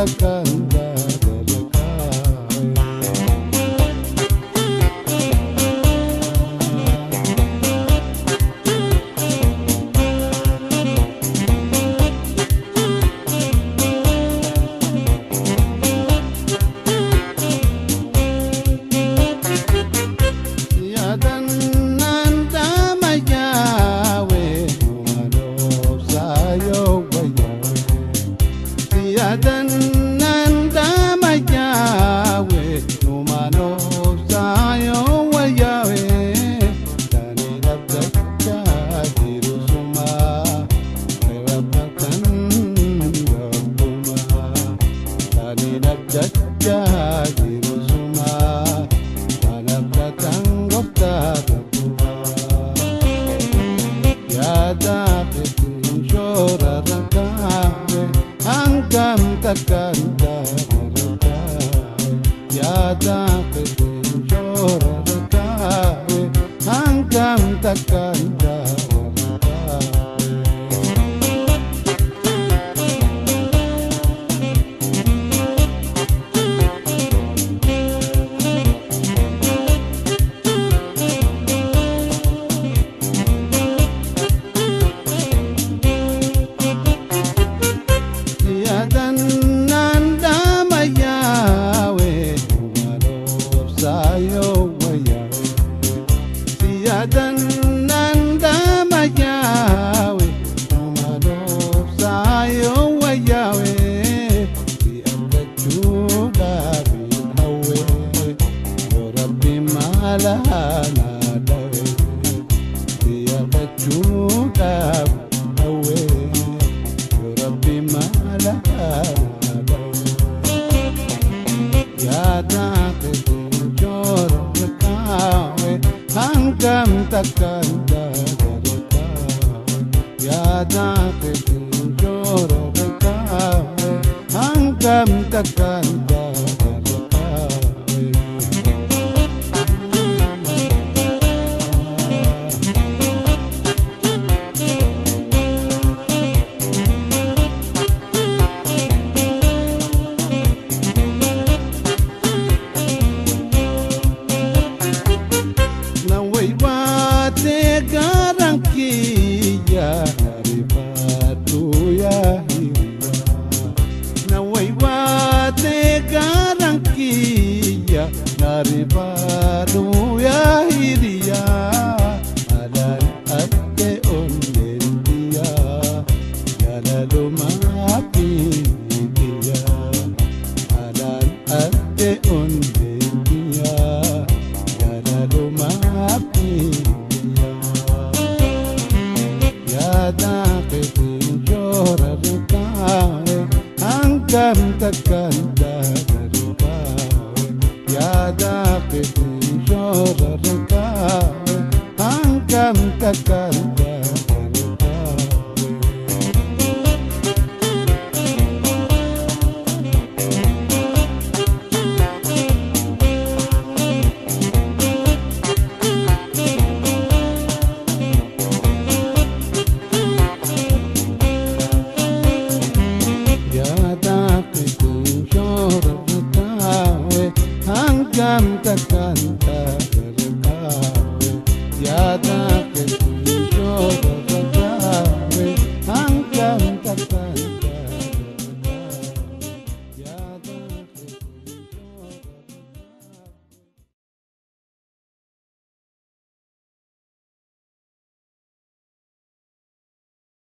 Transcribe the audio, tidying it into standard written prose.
takanda takanda ya dapat jora kawe hanggang takanda takanda ya dapat jora kawe hanggang takanda Naribadu ya hiria alan ate onendia yalalu mapi dia alan ate onendia yalalu mapi dia ya dapat jora kawe hanggang takanda ya dapat jora kawe hanggang takanda takanda kawe ya dapat jora kawe hanggang takanda